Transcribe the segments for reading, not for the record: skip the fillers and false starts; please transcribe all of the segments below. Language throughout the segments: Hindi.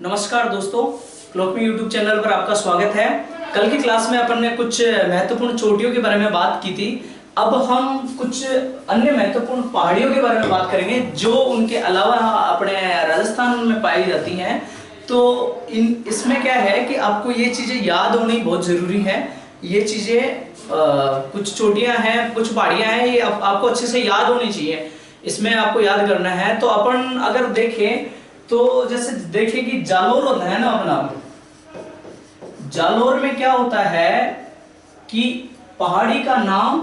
नमस्कार दोस्तों, क्लॉकमी यूट्यूब चैनल पर आपका स्वागत है। कल की क्लास में अपन ने कुछ महत्वपूर्ण चोटियों के बारे में बात की थी। अब हम कुछ अन्य महत्वपूर्ण पहाड़ियों के बारे में बात करेंगे जो उनके अलावा अपने राजस्थान में पाई जाती हैं। तो इसमें क्या है कि आपको ये चीज़ें याद होनी बहुत ज़रूरी है। ये चीज़ें कुछ चोटियाँ हैं, कुछ पहाड़ियाँ हैं, ये आपको अच्छे से याद होनी चाहिए। इसमें आपको याद करना है। तो अपन अगर देखें तो जैसे देखिए कि जालोर होता है ना अपना, जालोर में क्या होता है कि पहाड़ी का नाम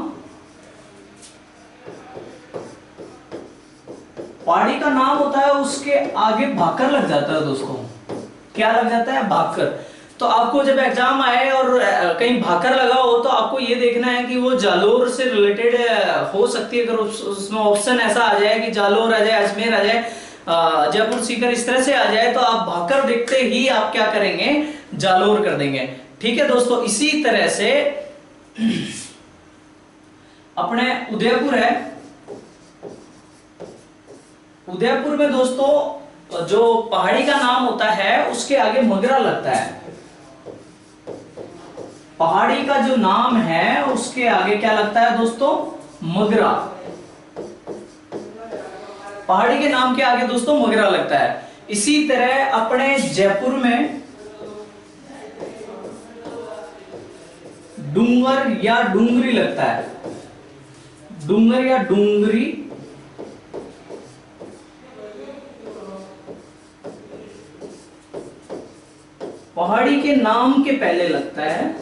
होता है, उसके आगे भाकर लग जाता है दोस्तों। क्या लग जाता है? भाकर। तो आपको जब एग्जाम आए और कहीं भाकर लगा हो तो आपको ये देखना है कि वो जालोर से रिलेटेड हो सकती है। अगर उसमें ऑप्शन ऐसा आ जाए कि जालोर आ जाए, अजमेर आ जाए, जयपुर, सीकर, इस तरह से आ जाए तो आप भाकर देखते ही आप क्या करेंगे? जालोर कर देंगे। ठीक है दोस्तों। इसी तरह से अपने उदयपुर है। उदयपुर में दोस्तों जो पहाड़ी का नाम होता है उसके आगे मगरा लगता है। पहाड़ी का जो नाम है उसके आगे क्या लगता है दोस्तों? मगरा। पहाड़ी के नाम के आगे दोस्तों मगरा लगता है। इसी तरह अपने जयपुर में डूंगर या डूंगरी लगता है। डूंगर या डूंगरी। पहाड़ी के नाम के पहले लगता है,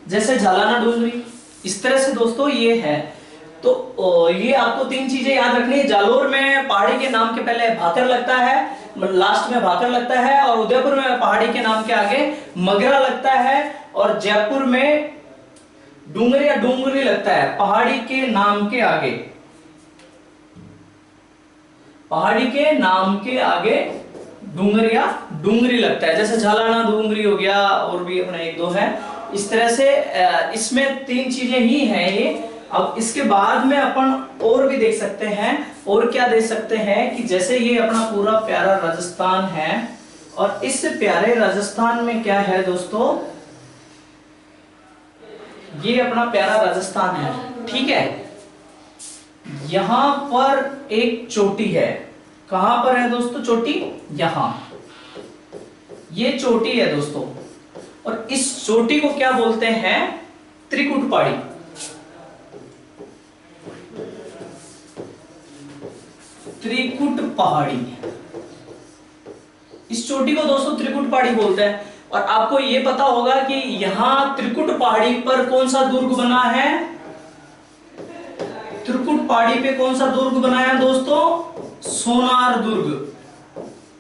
जैसे झालाना डूंगरी। इस तरह से दोस्तों ये है। तो ये आपको तीन चीजें याद रखनी है। जालोर में पहाड़ी के नाम के पहले भाकर लगता है, लास्ट में भाकर लगता है, और उदयपुर में पहाड़ी के नाम के आगे मगरा लगता है, और जयपुर में डूंगर या डूंगरी लगता है पहाड़ी के नाम के आगे। पहाड़ी के नाम के आगे डूंगर या डूंगरी लगता है। जैसे झालाना डूंगरी हो गया, और भी अपना एक दो है। इस तरह से इसमें तीन चीजें ही हैं ये। अब इसके बाद में अपन और भी देख सकते हैं। और क्या देख सकते हैं कि जैसे ये अपना पूरा प्यारा राजस्थान है, और इस प्यारे राजस्थान में क्या है दोस्तों? ये अपना प्यारा राजस्थान है, ठीक है। यहां पर एक चोटी है। कहां पर है दोस्तों चोटी? यहां। ये चोटी है दोस्तों, और इस चोटी को क्या बोलते हैं? त्रिकुट पहाड़ी। त्रिकुट पहाड़ी। इस चोटी को दोस्तों त्रिकुट पहाड़ी बोलते हैं। और आपको यह पता होगा कि यहां त्रिकुट पहाड़ी पर कौन सा दुर्ग बना है? त्रिकुट पहाड़ी पे कौन सा दुर्ग बना है दोस्तों? सोनार दुर्ग।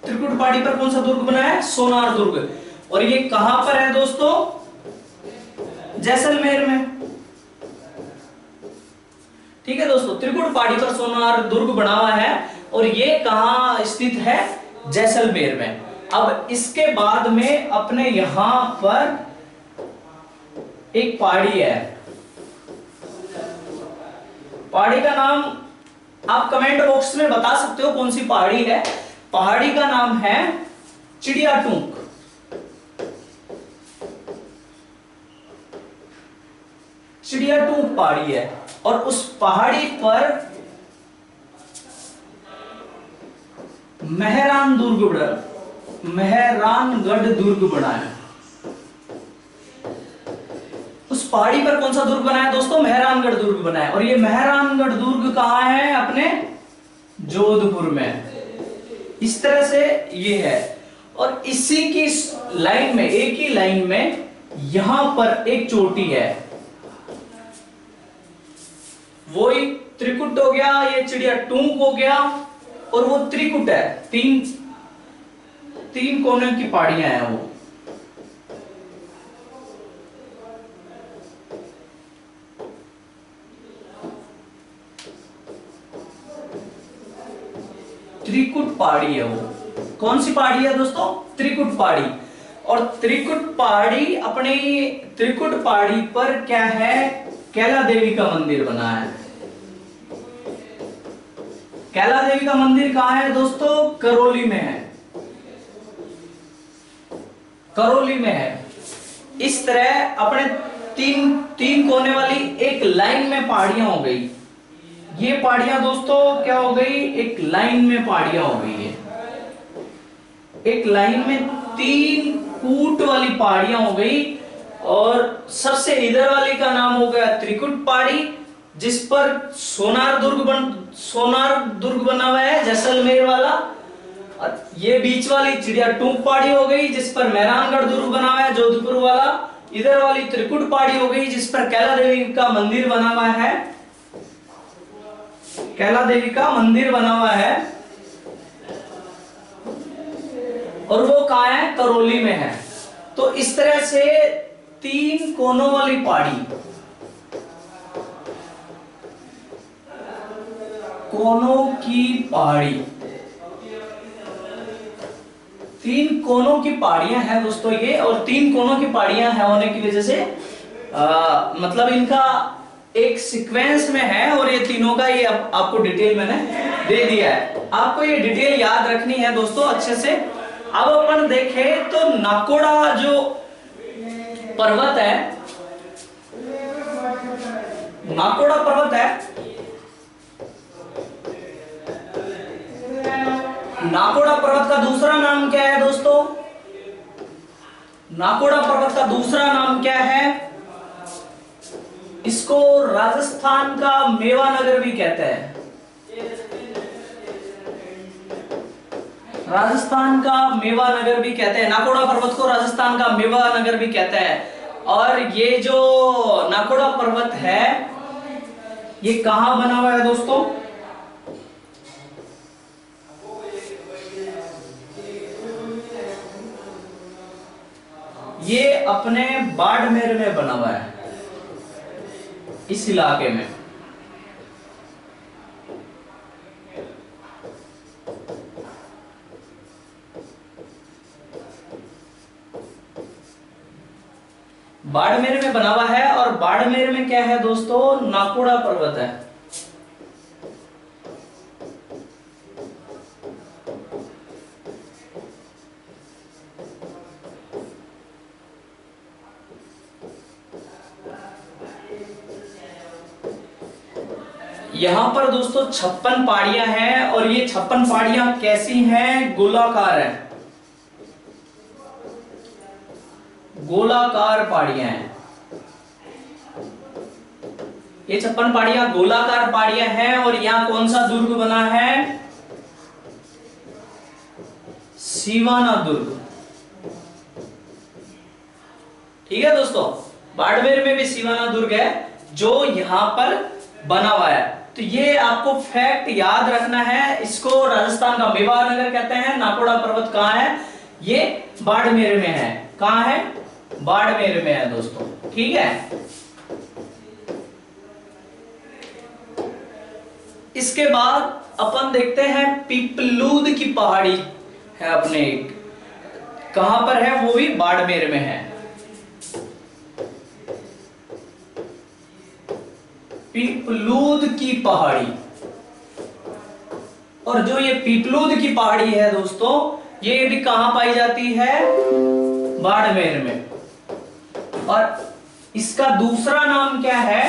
त्रिकुट पहाड़ी पर कौन सा दुर्ग बना है? सोनार दुर्ग। और ये कहां पर है दोस्तों? जैसलमेर में। ठीक है दोस्तों, त्रिकुट पहाड़ी पर सोनार दुर्ग बना हुआ है, और ये कहां स्थित है? जैसलमेर में। अब इसके बाद में अपने यहां पर एक पहाड़ी है। पहाड़ी का नाम आप कमेंट बॉक्स में बता सकते हो कौन सी पहाड़ी है। पहाड़ी का नाम है चिड़ियाटूंक। चिड़ियाटूंक पहाड़ी है, और उस पहाड़ी पर मेहरानगढ़ दुर्ग बना है। उस पहाड़ी पर कौन सा दुर्ग बना है दोस्तों? मेहरानगढ़ दुर्ग बना है। और ये मेहरानगढ़ दुर्ग कहां है? अपने जोधपुर में। इस तरह से ये है। और इसी की लाइन में, एक ही लाइन में यहां पर एक चोटी है। वो ही त्रिकुट हो गया, ये चिड़ियाटूंक हो गया, और वो त्रिकुट है। तीन कोने की पहाड़ियां हैं वो। त्रिकुट पहाड़ी है वो। कौन सी पहाड़ी है दोस्तों? त्रिकुट पहाड़ी। और त्रिकुट पहाड़ी, अपने त्रिकुट पहाड़ी पर क्या है? कैला देवी का मंदिर बना है। कैला देवी का मंदिर कहाँ है दोस्तों? करौली में है, करौली में है। इस तरह अपने तीन कोने वाली एक लाइन में पहाड़ियां हो गई। ये पहाड़ियां दोस्तों क्या हो गई? एक लाइन में पहाड़ियां हो गई है। एक लाइन में 3 कूट वाली पहाड़ियां हो गई। और सबसे इधर वाली का नाम हो गया त्रिकुट पहाड़ी, जिस पर सोनार दुर्ग बना हुआ है, जैसलमेर वाला। और ये बीच वाली चिड़िया टूक पहाड़ी हो गई, जिस पर मेहरानगढ़ दुर्ग बना हुआ है, जोधपुर वाला। इधर वाली त्रिकुट पहाड़ी हो गई, जिस पर कैला देवी का मंदिर बना हुआ है। कैला देवी का मंदिर बना हुआ है, और वो कहाँ है? करौली में है। तो इस तरह से 3 कोनों वाली पहाड़ी, कोनों की पहाड़ी, 3 कोनों की पहाड़ियां हैं दोस्तों ये। और 3 कोनों की पहाड़ियां हैं होने की वजह से मतलब इनका एक सीक्वेंस में है, और ये तीनों का ये आपको डिटेल मैंने दे दिया है। आपको ये डिटेल याद रखनी है दोस्तों अच्छे से। अब अपन देखें तो नाकोड़ा जो पर्वत है, नाकोड़ा पर्वत है, नाकोड़ा पर्वत का दूसरा नाम क्या है दोस्तों? नाकोड़ा पर्वत का दूसरा नाम क्या है? इसको राजस्थान का मेवा नगर भी कहते हैं। राजस्थान का मेवा नगर भी कहते हैं। नाकोड़ा पर्वत को राजस्थान का मेवा नगर भी कहते हैं। और ये जो नाकोड़ा पर्वत है, ये कहां बना हुआ है दोस्तों? ये अपने बाड़मेर में बना हुआ है, इस इलाके में। बाड़मेर में बना हुआ है। और बाड़मेर में क्या है दोस्तों? नाकोड़ा पर्वत है। यहां पर दोस्तों 56 पहाड़ियां हैं। और ये 56 पहाड़ियां कैसी हैं? गोलाकार है, गोलाकार पहाड़ियां हैं। ये 56 पहाड़ियां गोलाकार पहाड़ियां हैं। और यहां कौन सा दुर्ग बना है? सिवाना दुर्ग। ठीक है दोस्तों, बाड़मेर में भी सिवाना दुर्ग है जो यहां पर बना हुआ है। तो ये आपको फैक्ट याद रखना है। इसको राजस्थान का मेवा नगर कहते हैं। नाकोड़ा पर्वत कहां है? ये बाड़मेर में है। कहां है? बाड़मेर में है दोस्तों। ठीक है, इसके बाद अपन देखते हैं पीपलूद की पहाड़ी है अपने एक, कहां पर है? वो भी बाड़मेर में है। पीपलूद की पहाड़ी। और जो ये पीपलूद की पहाड़ी है दोस्तों, ये भी कहां पाई जाती है? बाड़मेर में। और इसका दूसरा नाम क्या है?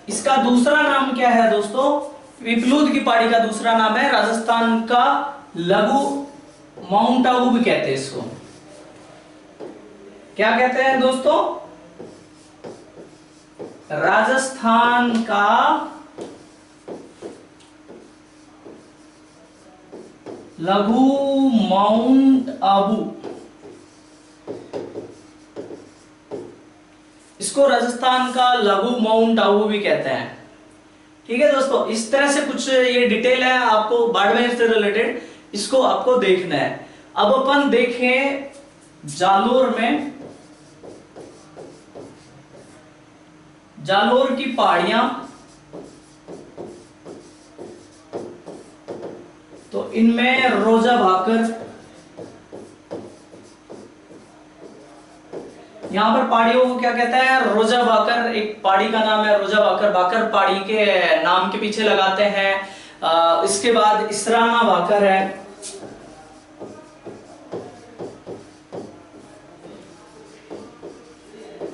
इसका दूसरा नाम क्या है दोस्तों? पीपलूद की पहाड़ी का दूसरा नाम है, राजस्थान का लघु माउंट आबू भी कहते हैं इसको। क्या कहते हैं दोस्तों? राजस्थान का लघु माउंट आबू, इसको राजस्थान का लघु माउंट आबू भी कहते हैं। ठीक है दोस्तों, इस तरह से कुछ ये डिटेल है आपको बाड़मेर से रिलेटेड, इसको आपको देखना है। अब अपन देखें जालोर में, जालोर की पहाड़ियां। तो इनमें रोजा भाकर, यहाँ पर पहाड़ियों को क्या कहते हैं, रोजा भाकर, एक पहाड़ी का नाम है रोजा भाकर, भाकर पहाड़ी के नाम के पीछे लगाते हैं। इसके बाद इसराना भाकर है,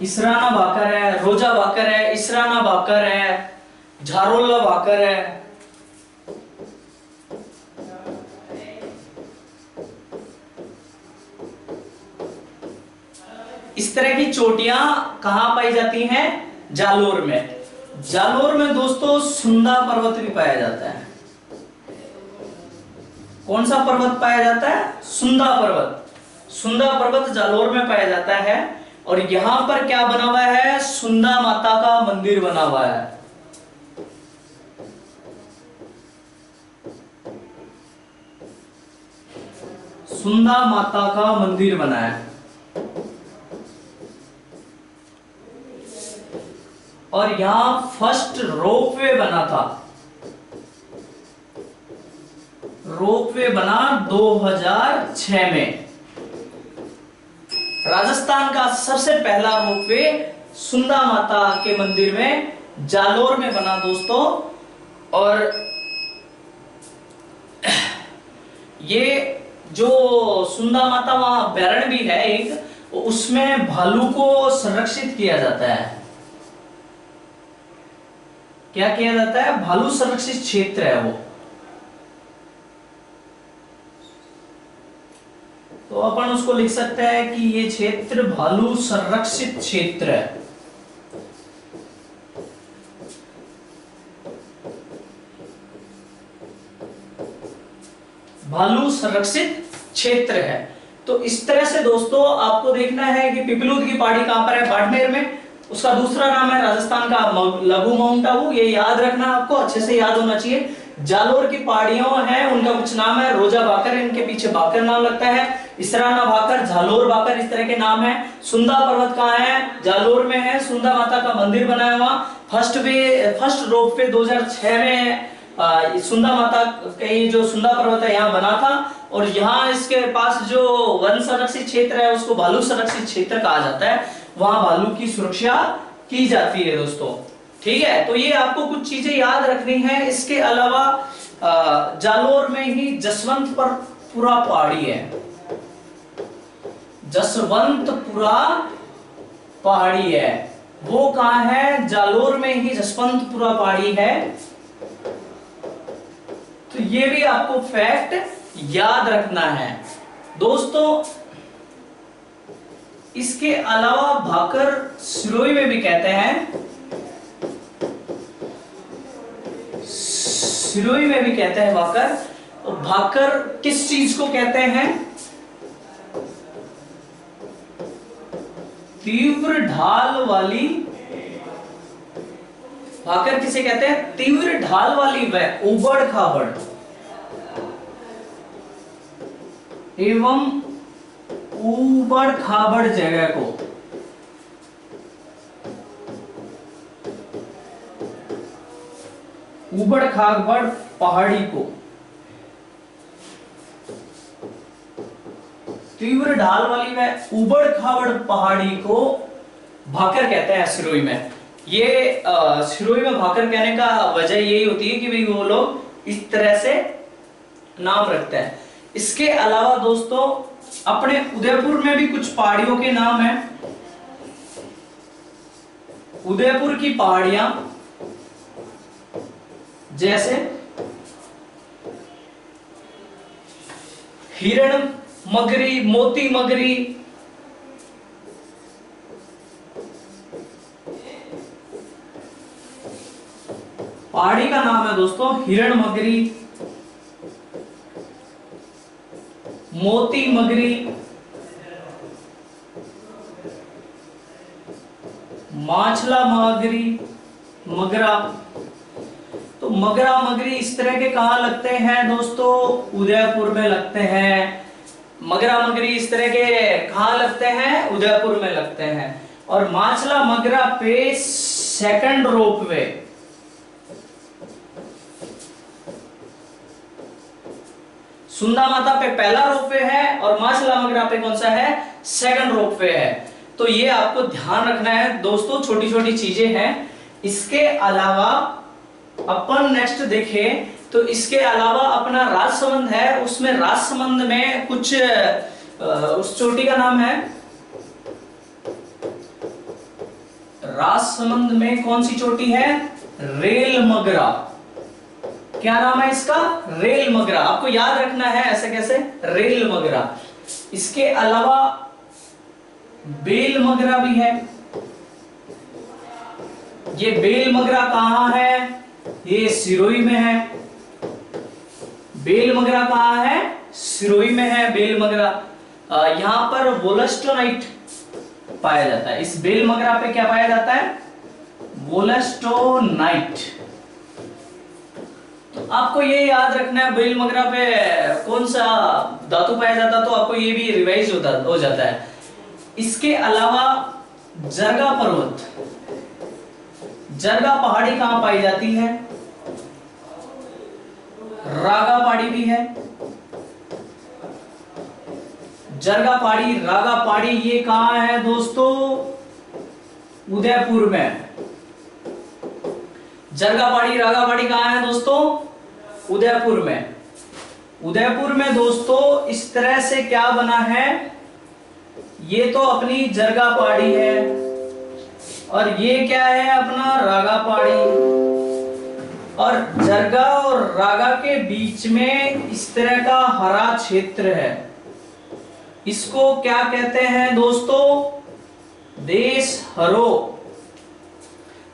इसराना भाकर है, रोजा भाकर है, इसराना भाकर है, झारोला भाकर है। इस तरह की चोटियां कहां पाई जाती हैं, जालोर में। जालोर में दोस्तों सुंदा पर्वत भी पाया जाता है। कौन सा पर्वत पाया जाता है, सुंदा पर्वत। सुंदा पर्वत जालोर में पाया जाता है। और यहां पर क्या बना हुआ है, सुंदा माता का मंदिर बना हुआ है। सुंदा माता का मंदिर बना है। और यहां फर्स्ट रोपवे बना था। रोपवे बना 2006 में। राजस्थान का सबसे पहला रोपवे सुंदा माता के मंदिर में जालोर में बना दोस्तों। और ये जो सुंदा माता वहां बैरण भी है एक, उसमें भालू को संरक्षित किया जाता है। क्या किया जाता है, भालू संरक्षित क्षेत्र है वो। तो अपन उसको लिख सकते हैं कि ये क्षेत्र भालू संरक्षित क्षेत्र है। भालू संरक्षित क्षेत्र है। तो इस तरह से दोस्तों आपको देखना है कि पिपलूद की पहाड़ी कहां पर है, बाड़मेर में। उसका दूसरा नाम है राजस्थान का लघु माउंट आबू। ये याद रखना, आपको अच्छे से याद होना चाहिए। जालोर की पहाड़ियों हैं, उनका कुछ नाम है, रोजा भाकर, इनके पीछे भाकर नाम लगता है, इसराना भाकर, झालोर भाकर, इस तरह के नाम है। सुंदा पर्वत कहाँ है, जालोर में है। सुंदा माता का मंदिर बनाया हुआ। फर्स्ट रोप पे 2006 में सुंदा माता के जो सुंदा पर्वत है यहाँ बना था। और यहाँ इसके पास जो वन संरक्षित क्षेत्र है उसको भालू संरक्षित क्षेत्र कहा जाता है। वहां भालू की सुरक्षा की जाती है दोस्तों। ठीक है, तो ये आपको कुछ चीजें याद रखनी है। इसके अलावा जालोर में ही जसवंतपुरा पहाड़ी है। जसवंतपुरा पहाड़ी है, वो कहां है, जालोर में ही जसवंतपुरा पहाड़ी है। तो ये भी आपको फैक्ट याद रखना है दोस्तों। इसके अलावा भाकर सिरोही में भी कहते हैं, सिरोही में भी कहते हैं भाकर। और भाकर किस चीज को कहते हैं, तीव्र ढाल वाली। भाकर किसे कहते हैं, तीव्र ढाल वाली व उबड़ खाबड़ एवं उबड़ खाबड़ जगह को उबड़ खाबड़ पहाड़ी को, तीव्र ढाल वाली व उबड़ खाबड़ पहाड़ी को भाकर कहते हैं सिरोही में। ये सिरोही में भाकर कहने का वजह यही होती है कि भाई वो लोग इस तरह से नाम रखते हैं। इसके अलावा दोस्तों अपने उदयपुर में भी कुछ पहाड़ियों के नाम हैं। उदयपुर की पहाड़ियां जैसे हिरण मगरी, मोती मगरी, पहाड़ी का नाम है दोस्तों हिरण मगरी, मोती मगरी, माछला मगरी, मगरा। तो मगरा मगरी इस तरह के कहां लगते हैं दोस्तों, उदयपुर में लगते हैं। मगरा मगरी इस तरह के कहां लगते हैं, उदयपुर में लगते हैं। और माछला मगरा पे सेकंड रोपवे, सुंदा माता पे पहला रोपवे है और माछला मगरा पे कौन सा है, सेकंड रोपवे है। तो ये आपको ध्यान रखना है दोस्तों, छोटी छोटी चीजें हैं। इसके अलावा अपन नेक्स्ट देखें तो इसके अलावा अपना राजसमंद है, उसमें राजसमंद में कुछ उस चोटी का नाम है, राजसमंद में कौन सी चोटी है? रेल मगरा। क्या नाम है इसका? रेल मगरा। आपको याद रखना है ऐसे कैसे, रेल मगरा। इसके अलावा बेल मगरा भी है। ये बेल मगरा कहां है? ये सिरोही में है। बेल मगरा कहां है? सिरोही में है बेल मगरा। यहां पर वोलस्टोनाइट पाया जाता है। इस बेल मगरा पे क्या पाया जाता है? वोलस्टोनाइट। तो आपको ये याद रखना है बेल मगरा पे कौन सा धातु पाया जाता है, तो आपको ये भी रिवाइज हो जाता है। इसके अलावा जरगा पर्वत, जरगा पहाड़ी कहां पाई जाती है? रागा पहाड़ी भी है। जरगा पहाड़ी, रागा पहाड़ी ये कहां है दोस्तों? उदयपुर में। जरगा पहाड़ी, रागा पहाड़ी कहां है दोस्तों? उदयपुर में। उदयपुर में दोस्तों इस तरह से क्या बना है? ये तो अपनी जरगा पहाड़ी है और ये क्या है? अपना रागा पहाड़ी। और जरगा और रागा के बीच में इस तरह का हरा क्षेत्र है, इसको क्या कहते हैं दोस्तों? देश हरो।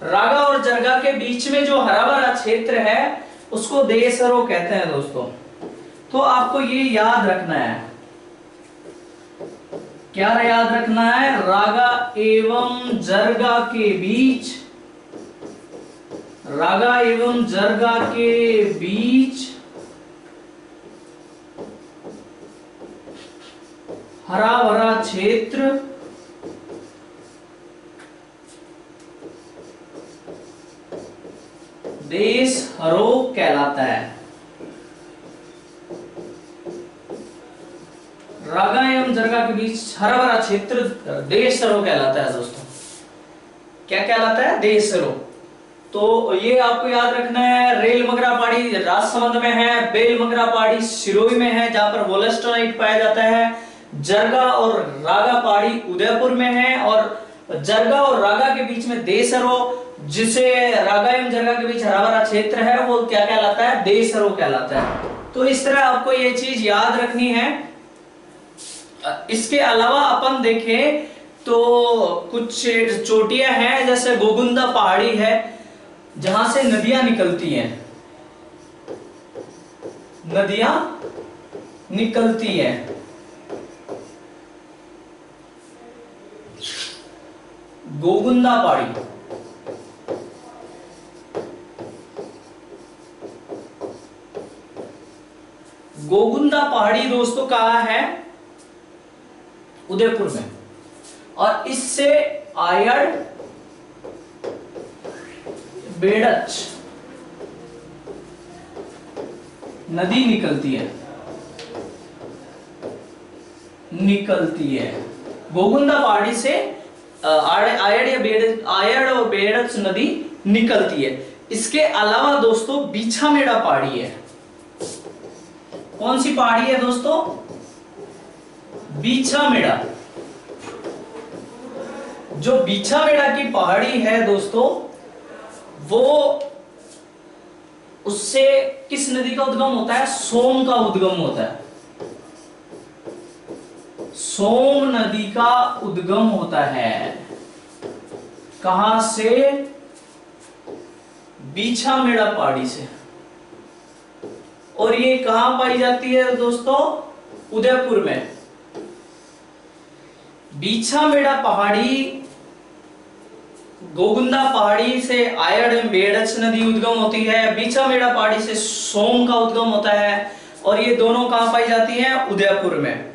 रागा और जरगा के बीच में जो हरा भरा क्षेत्र है उसको देश हरो कहते हैं दोस्तों। तो आपको ये याद रखना है। क्या याद रखना है? रागा एवं जरगा के बीच, रागा एवं जरगा के बीच हरा भरा क्षेत्र देश हरो कहलाता है। रागा एवं जरगा के बीच हरा भरा क्षेत्र देश हरो कहलाता है दोस्तों। क्या कहलाता है? देश हरो। तो ये आपको याद रखना है। रेल मगरा पहाड़ी राजसमंद में है, बेल मगरा पहाड़ी सिरोही में है जहां पर वोलस्टोनाइट पाया जाता है। जरगा और रागा पहाड़ी उदयपुर में है और जरगा और रागा के बीच में देशरो, जिसे रागा एवं जरगा के बीच हरा भरा क्षेत्र है, वो क्या कहलाता है? देशरो कहलाता है। तो इस तरह आपको ये चीज याद रखनी है। इसके अलावा अपन देखें तो कुछ चोटियां हैं, जैसे गोगुंदा पहाड़ी है जहां से नदियां निकलती हैं, नदियां निकलती हैं। गोगुंदा पहाड़ी, गोगुंदा पहाड़ी दोस्तों कहां है? उदयपुर में। और इससे आयड़ बेड़च नदी निकलती है, गोगुंदा पहाड़ी से आयड़ और बेड़च नदी निकलती है। इसके अलावा दोस्तों बीछामेड़ा पहाड़ी है। कौन सी पहाड़ी है दोस्तों? बीछामेड़ा। जो बीछामेड़ा की पहाड़ी है दोस्तों, वो उससे किस नदी का उद्गम होता है? सोम का उद्गम होता है। सोम नदी का उद्गम होता है। कहां से? बीछामेड़ा पहाड़ी से। और ये कहां पाई जाती है दोस्तों? उदयपुर में। बीछामेड़ा पहाड़ी गोगुंदा पहाड़ी से आयड़ एवं बेड़च नदी उद्गम होती है, बीछामेड़ा पहाड़ी से सोम का उद्गम होता है, और ये दोनों कहां पाई जाती हैं? उदयपुर में।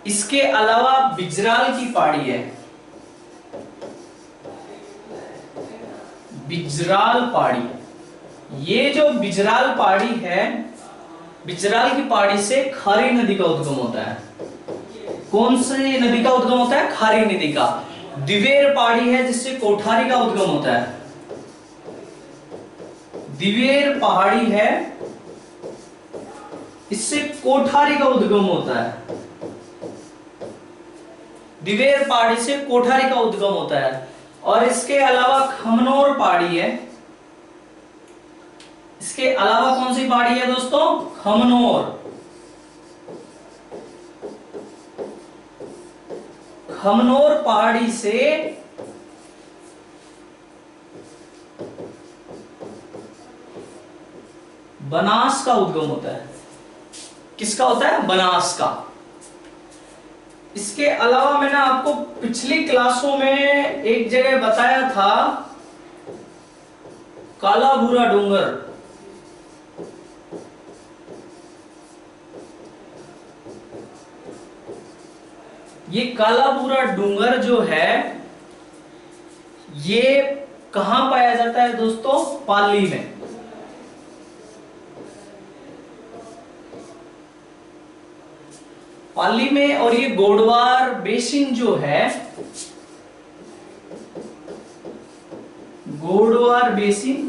इसके अलावा बिजराल की पहाड़ी है, बिजराल पहाड़ी। ये जो बिजराल पहाड़ी है, बिजराल की पहाड़ी से खारी नदी का उद्गम होता है। कौन सी नदी का उद्गम होता है? खारी नदी का। दिवेर पहाड़ी है जिससे कोठारी का उद्गम होता है। दिवेर पहाड़ी है, इससे कोठारी का उद्गम होता है। दिवेर पहाड़ी से कोठारी का उद्गम होता है। और इसके अलावा खमनोर पहाड़ी है। इसके अलावा कौन सी पहाड़ी है दोस्तों? खमनोर। खमनोर पहाड़ी से बनास का उद्गम होता है। किसका होता है? बनास का। इसके अलावा मैंने आपको पिछली क्लासों में एक जगह बताया था, काला भूरा डूंगर। ये काला भूरा डूंगर जो है, ये कहां पाया जाता है दोस्तों? पाली में। पाली में। और ये गोडवार बेसिन जो है, गोडवार बेसिन,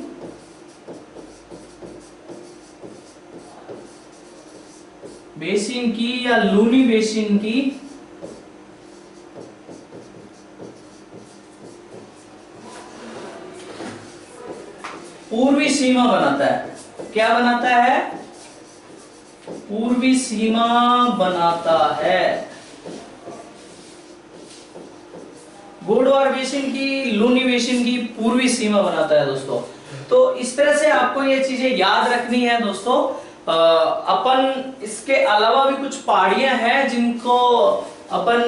बेसिन की या लूनी बेसिन की पूर्वी सीमा बनाता है। क्या बनाता है? पूर्वी सीमा बनाता है। गोडवार बेसिन की, लूनी बेसिन की पूर्वी सीमा बनाता है दोस्तों। तो इस तरह से आपको ये चीजें याद रखनी है दोस्तों। अपन इसके अलावा भी कुछ पहाड़ियां हैं जिनको अपन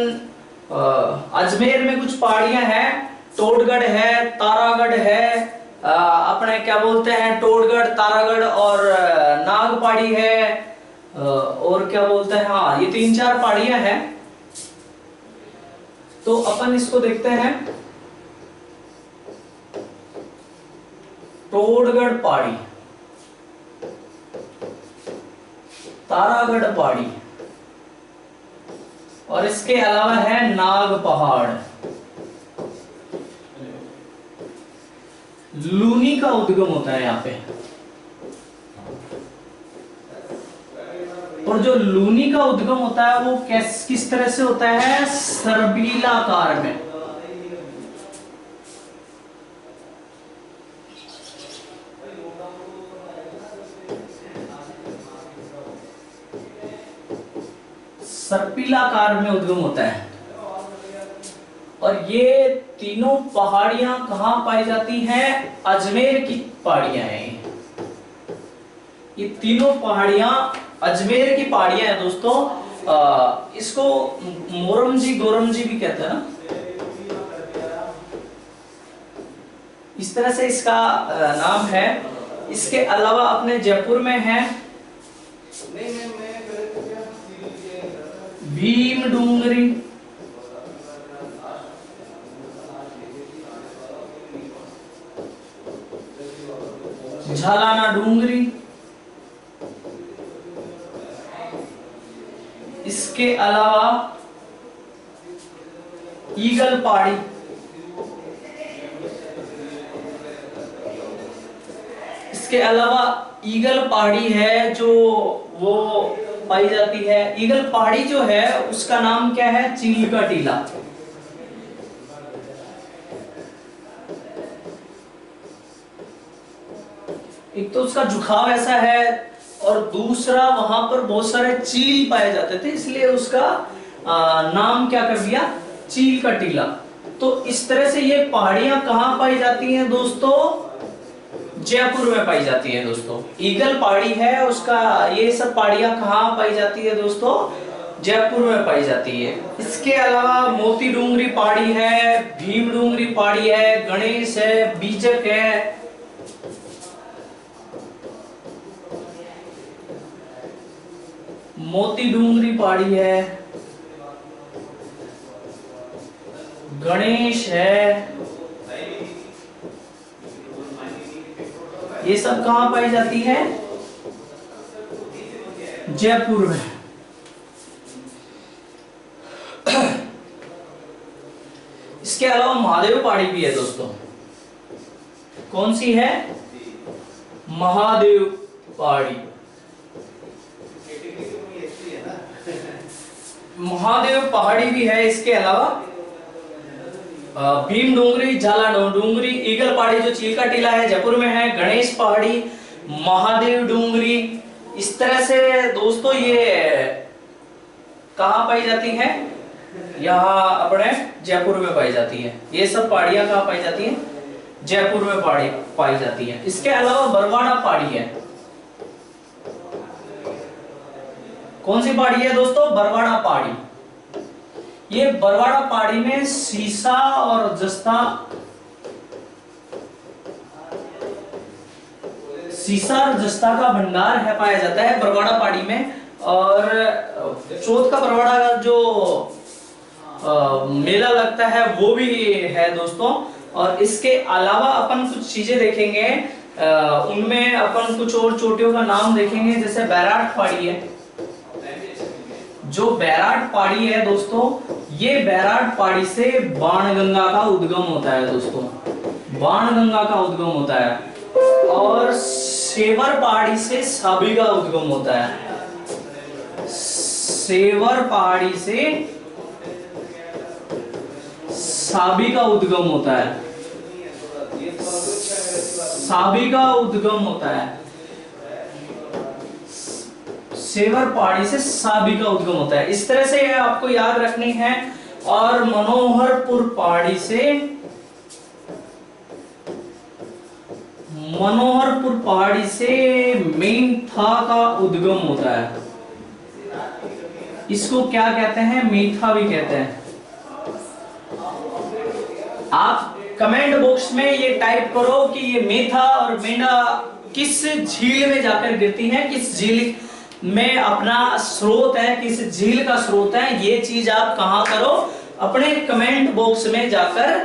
अजमेर में कुछ पहाड़ियां हैं, टोडगढ़ है, तारागढ़ है, अपने क्या बोलते हैं, टोडगढ़, तारागढ़ और नाग पहाड़ी है, और क्या बोलते हैं, हाँ ये 3-4 पहाड़ियां हैं। तो अपन इसको देखते हैं। टोडगढ़ पहाड़ी, तारागढ़ पहाड़ी, और इसके अलावा है नाग पहाड़। लूनी का उद्गम होता है यहाँ पे। और जो लूनी का उद्गम होता है वो किस तरह से होता है? सर्पिलाकार में। सर्पिलाकार में उद्गम होता है। और ये तीनों पहाड़ियां कहां पाई जाती हैं? अजमेर की पहाड़ियां हैं। ये तीनों पहाड़ियां अजमेर की पहाड़ियां हैं दोस्तों। इसको मोरमजी गोरमजी भी कहते हैं ना, इस तरह से इसका नाम है। इसके अलावा अपने जयपुर में है भीम डूंगरी, झालाना डूंगरी, इसके अलावा ईगल पहाड़ी, इसके अलावा ईगल पहाड़ी है जो वो पाई जाती है। ईगल पहाड़ी जो है उसका नाम क्या है? चील का टीला। एक तो उसका झुकाव ऐसा है और दूसरा वहां पर बहुत सारे चील पाए जाते थे, इसलिए उसका नाम क्या कर दिया? चील का टीला। तो इस तरह से ये पहाड़ियां कहां पाई जाती हैं दोस्तों? जयपुर में पाई जाती है दोस्तों। ईगल पहाड़ी है, उसका ये सब पहाड़ियां कहां पाई जाती है दोस्तों? जयपुर में पाई जाती है। इसके अलावा मोती डूंगरी पहाड़ी है, भीम डूंगरी पहाड़ी है, गणेश है, बीजक है, मोती डूंगरी पहाड़ी है, गणेश है। ये सब कहां पाई जाती है? जयपुर में। इसके अलावा महादेव पहाड़ी भी है दोस्तों। कौन सी है? महादेव पहाड़ी। महादेव पहाड़ी भी है। इसके अलावा भीम डूंगरी, झाला डूंगरी, ईगल पहाड़ी जो चिल्का टीला है जयपुर में है, गणेश पहाड़ी, महादेव डूंगरी। इस तरह से दोस्तों ये कहाँ पाई जाती है? यहाँ अपने जयपुर में पाई जाती है। ये सब पहाड़ियां कहाँ पाई जाती हैं? जयपुर में पहाड़ी पाई जाती है। इसके अलावा बरवाड़ा पहाड़ी है। कौन सी पहाड़ी है दोस्तों? बरवाड़ा पहाड़ी। ये बरवाड़ा पहाड़ी में सीसा और जस्ता, सीसा और जस्ता का भंडार है पाया जाता है बरवाड़ा पहाड़ी में। और चौथ का बरवाड़ा का जो मेला लगता है वो भी है दोस्तों। और इसके अलावा अपन कुछ चीजें देखेंगे, उनमें अपन कुछ और चोटियों का नाम देखेंगे, जैसे बैराट पहाड़ी है। जो बैराट पहाड़ी है दोस्तों, ये बैराट पहाड़ी से बाणगंगा का उद्गम होता है दोस्तों, बाणगंगा का उद्गम होता है। और सेवर पहाड़ी से साबी का उद्गम होता है। सेवर पहाड़ी से साबी का उद्गम होता है, साबी का उद्गम होता है। सेवर पहाड़ी से साबी का उद्गम होता है। इस तरह से आपको याद रखनी है। और मनोहरपुर पहाड़ी से, मनोहरपुर पहाड़ी से मेंथा का उद्गम होता है। इसको क्या कहते हैं? मीठा भी कहते हैं। आप कमेंट बॉक्स में ये टाइप करो कि ये मेथा और मेंढा किस झील में जाकर गिरती है, किस झील में अपना स्रोत है, किस झील का स्रोत है। ये चीज आप कहां करो? अपने कमेंट बॉक्स में जाकर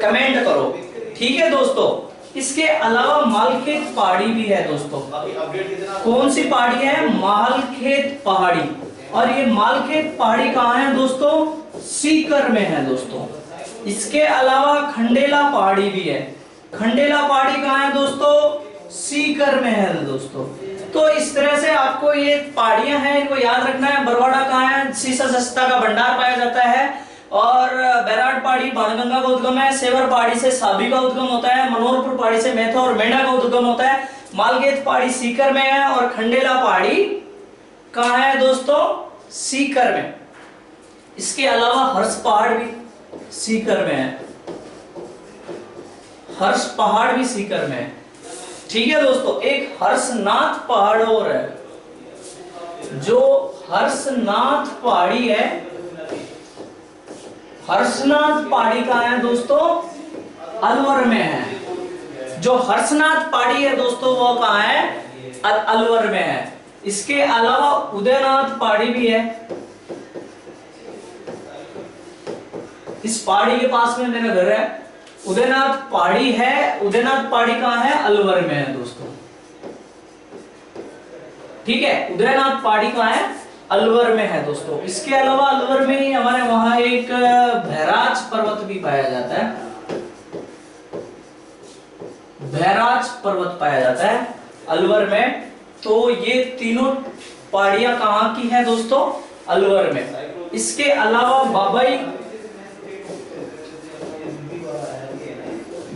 कमेंट करो, ठीक है दोस्तों। इसके अलावा मालखेत पहाड़ी भी है दोस्तों। कौन सी पहाड़ी है? मालखेत पहाड़ी। और ये मालखेत पहाड़ी कहाँ है दोस्तों? सीकर में है दोस्तों। इसके अलावा खंडेला पहाड़ी भी है। खंडेला पहाड़ी कहाँ है दोस्तों? सीकर में है दोस्तों। तो इस तरह से आपको ये पहाड़ियां हैं, इनको याद रखना है। बरवाड़ा कहाँ है? सीसा जस्ता का भंडार पाया जाता है। और बैराट पहाड़ी बाणगंगा का उद्गम है। सेवर पहाड़ी से साबी का उद्गम होता है। मनोहरपुर पहाड़ी से मेथा और मेंढा का उद्गम होता है। मालखेत पहाड़ी सीकर में है। और खंडेला पहाड़ी कहाँ है दोस्तों? सीकर में। इसके अलावा हर्ष पहाड़ भी सीकर में है। हर्ष पहाड़ भी सीकर में है, ठीक है दोस्तों। एक हर्षनाथ पहाड़ और है। जो हर्षनाथ पहाड़ी है, हर्षनाथ पहाड़ी कहाँ है दोस्तों? अलवर में है। जो हर्षनाथ पहाड़ी है दोस्तों वो कहाँ है? अलवर में है। इसके अलावा उदयनाथ पहाड़ी भी है। इस पहाड़ी के पास में मेरा घर है। उदयनाथ पहाड़ी है। उदयनाथ पहाड़ी कहाँ है? अलवर में है दोस्तों, ठीक है। उदयनाथ पहाड़ी कहाँ है? अलवर में है दोस्तों। इसके अलावा अलवर में ही हमारे वहां एक भैराज पर्वत भी पाया जाता है। भैराज पर्वत पाया जाता है अलवर में। तो ये तीनों पहाड़ियां कहाँ की है दोस्तों? अलवर में। इसके अलावा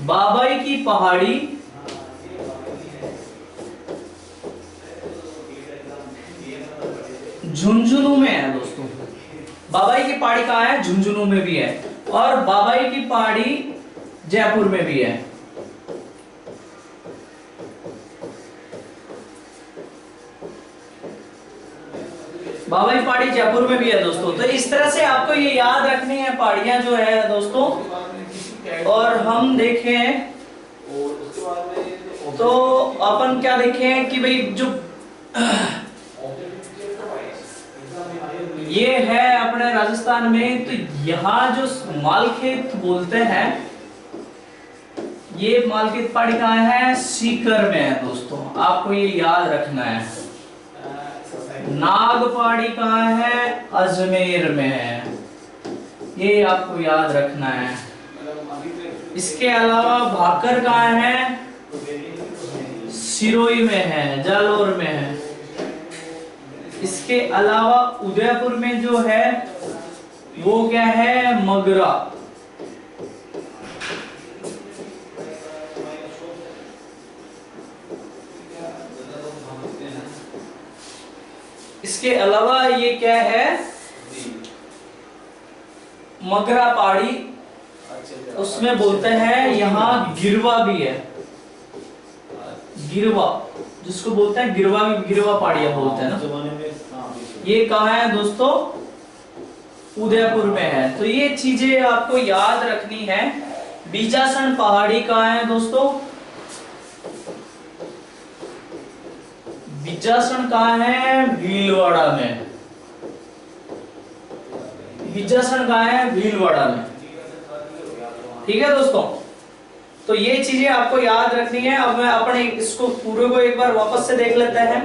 बाबाई की पहाड़ी झुंझुनू में है दोस्तों। बाबाई की पहाड़ी कहाँ है? झुंझुनू में भी है। और बाबाई की पहाड़ी जयपुर में भी है। बाबाई पहाड़ी जयपुर में भी है दोस्तों। तो इस तरह से आपको ये याद रखनी है पहाड़ियां जो है दोस्तों। और हम देखें तो अपन क्या देखें कि भाई जो ये है अपने राजस्थान में, तो यहाँ जो मालखेत बोलते हैं, ये मालखेत पहाड़ी कहाँ है? सीकर में है दोस्तों। आपको ये याद रखना है। नाग पहाड़ी कहाँ है? अजमेर में है। ये आपको याद रखना है। इसके अलावा भाकर कहाँ है? सिरोही में है, जालोर में है। इसके अलावा उदयपुर में जो है वो क्या है? मगरा। इसके अलावा ये क्या है? मगरा पहाड़ी, उसमें बोलते हैं, यहाँ गिरवा भी है, गिरवा जिसको बोलते हैं गिरवा, भी गिरवा पहाड़ियां बोलते हैं ना। ये कहाँ है दोस्तों? उदयपुर में है। तो ये चीजें आपको याद रखनी है। बीजासन पहाड़ी कहाँ है दोस्तों? बीजासन कहाँ है? भीलवाड़ा में। बीजासन कहाँ है? भीलवाड़ा में। ठीक है दोस्तों, तो ये चीजें आपको याद रखनी है। अब मैं अपने इसको पूरे को एक बार वापस से देख लेते हैं।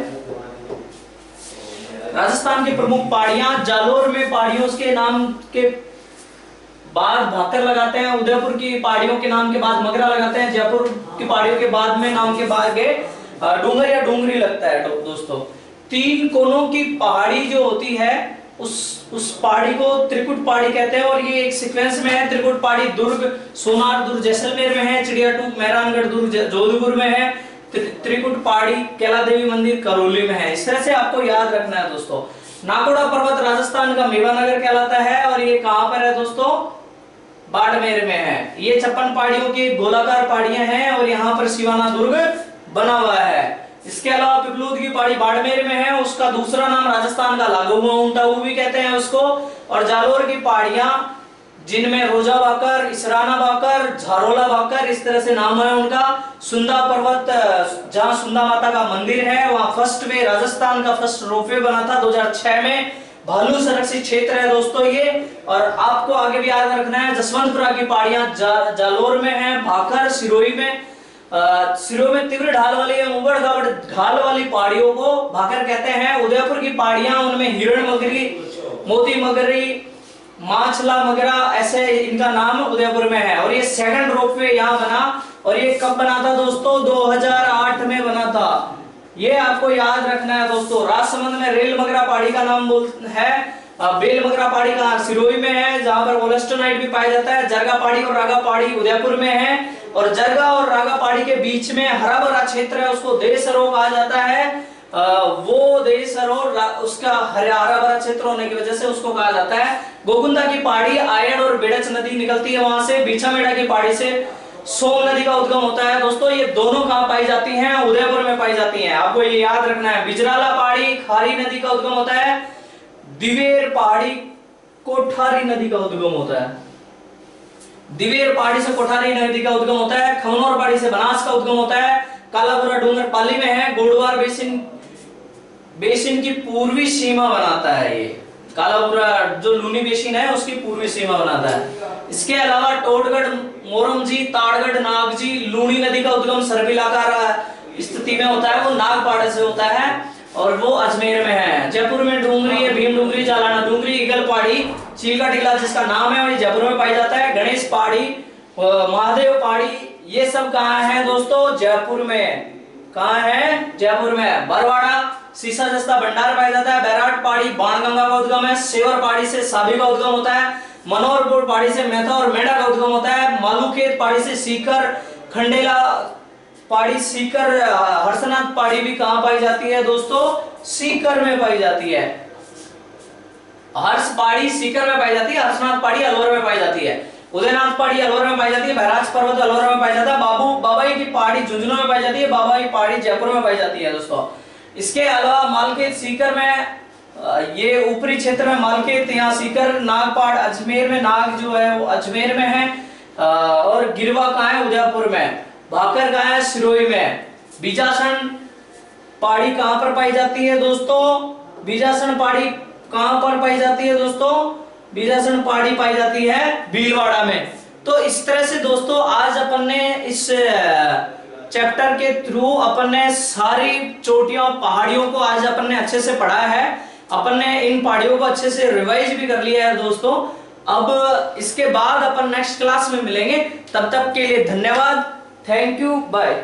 राजस्थान की प्रमुख पहाड़ियां, जालोर में पहाड़ियों के नाम के बाद भाकर लगाते हैं, उदयपुर की पहाड़ियों के नाम के बाद मगरा लगाते हैं, जयपुर की पहाड़ियों के बाद में नाम के बाद डूंगर या डूंगरी लगता है दोस्तों। तीन कोनों की पहाड़ी जो होती है उस पहाड़ी को त्रिकुट पहाड़ी कहते हैं, और ये एक सीक्वेंस में है। त्रिकुट पहाड़ी दुर्ग, सोनार दुर्ग जैसलमेर में है, चिड़ियाटूक मेहरानगढ़ दुर्ग जोधपुर में है, त्रिकुट पहाड़ी कैला देवी मंदिर करौली में है। इस तरह से आपको याद रखना है दोस्तों। नाकोड़ा पर्वत राजस्थान का मेवानगर कहलाता है, और ये कहां पर है दोस्तों? बाड़मेर में है। ये 56 पहाड़ियों की गोलाकार पहाड़ियां हैं, और यहाँ पर सिवाना दुर्ग बना हुआ है। इसके अलावा पिपलूद की पहाड़ी बाड़मेर में है, उसका दूसरा नाम राजस्थान का लागू माउंट आबू भी कहते हैं उसको। और जालोर की पहाड़ियां जिनमें रोजा भाकर, इसराना भाकर, झारोला भाकर, इस तरह से नाम है उनका। सुंदा पर्वत, जहां सुंदा माता का मंदिर है, वहां फर्स्ट में राजस्थान का फर्स्ट रोपवे बना था 2006 में। भालू संरक्षित क्षेत्र है दोस्तों ये। और आपको आगे भी याद रखना है, जसवंतपुरा की पहाड़ियां जालोर में है, भाकर सिरोही में। सिरोही में तीव्र ढाल वाली उबड़ खाबड़ ढाल वाली पहाड़ियों को भाकर कहते हैं। उदयपुर की पहाड़ियां, उनमें हिरण मगरी, मोती मगरी, माछला मगरा, ऐसे इनका नाम उदयपुर में है। और ये सेकंड रोपवे यहाँ बना, और ये कब बना था दोस्तों? 2008 में बना था। ये आपको याद रखना है दोस्तों। राजसमंद में रेल मगरा पहाड़ी का नाम है। बेल मगरा पहाड़ी का सिरोही में है, जहां पर वोलेस्टोनाइट भी पाया जाता है। जरगा पहाड़ी और रागा पहाड़ी उदयपुर में है, और जरगा और रागा पहाड़ी के बीच में हरा भरा क्षेत्र है, उसको देसरो कहा जाता है। वो देसरो, उसका हरा भरा क्षेत्र होने की वजह से उसको कहा जाता है। गोकुंदा की पहाड़ी, आयड़ और बेड़च नदी निकलती है वहां से। बीछामेड़ा की पहाड़ी से सोम नदी का उद्गम होता है दोस्तों। ये दोनों कहां पाई जाती हैं? उदयपुर में पाई जाती हैं। आपको ये याद रखना है। बिजराला पहाड़ी, खारी नदी का उद्गम होता है। दिवेर पहाड़ी, कोठारी नदी का उद्गम होता है। दिवेर पहाड़ी से कोठारी नदी का उद्गम होता है। खमनौर पहाड़ी से बनास का उद्गम होता है। कालाबुरा डूंगर पाली में है। गोडवार बेसिन की पूर्वी सीमा बनाता है। ये कालाबुरा जो लूनी बेसिन है उसकी पूर्वी सीमा बनाता है। इसके अलावा टोडगढ़, मोरमजी, ताड़गढ़, नागजी, लूनी नदी का उद्गम सर्पिलाकार स्थिति में होता है, वो नाग पहाड़ से होता है, और वो अजमेर में है। जयपुर में डूंगरी है, भीम डूंगरी, जालाना डूंगरी, ईगल पहाड़ी, चीलका टीला जिसका नाम है, और ये जयपुर में पाई जाता है। गणेश पहाड़ी, महादेव पहाड़ी, ये सब कहाँ है दोस्तों? जयपुर में। कहाँ है? जयपुर में। बरवाड़ा, सीसा जस्ता भंडार पाया जाता है। बैराट पहाड़ी बाणगंगा का उद्गम है। सेवर पहाड़ी से साबी का उद्गम होता है। मनोहरपुर पहाड़ी से मेहता और मेढा का उद्गम होता है। मालूखेत पहाड़ी से सीकर, खंडेला पहाड़ी, सीकर, हर्षनाथ पहाड़ी भी कहां पाई जाती है दोस्तों? सीकर में पाई जाती है। हर्ष पहाड़ी सीकर में पाई जाती है। हर्षनाथ पहाड़ी अलवर में पाई जाती है। उदयनाथ पहाड़ी अलवर में पाई जाती है। बहराज पर्वत अलवर में पाई जाता है। बाबाई की पहाड़ी झुंझुनू में पाई जाती है। बाबाई पहाड़ी जयपुर में पाई जाती है दोस्तों। इसके अलावा मालखेत सीकर में, ये ऊपरी क्षेत्र में मालखेत, यहाँ सीकर, नागपाड़ अजमेर में, नाग जो है वो अजमेर में है, और गिरवा कहाँ है? उदयपुर में। भाकर कहाँ है? सिरोही में। बीजासन पहाड़ी कहां पर पाई जाती है दोस्तों? बीजासन पहाड़ी कहां पर पाई जाती है दोस्तों? बीजासन पहाड़ी पाई जाती है भीलवाड़ा में। तो इस तरह से दोस्तों आज अपन ने इस चैप्टर के थ्रू अपन ने सारी चोटियों पहाड़ियों को आज अपन ने अच्छे से पढ़ा है। अपन ने इन पहाड़ियों को अच्छे से रिवाइज भी कर लिया है दोस्तों। अब इसके बाद अपन नेक्स्ट क्लास में मिलेंगे, तब तक के लिए धन्यवाद, थैंक यू, बाय।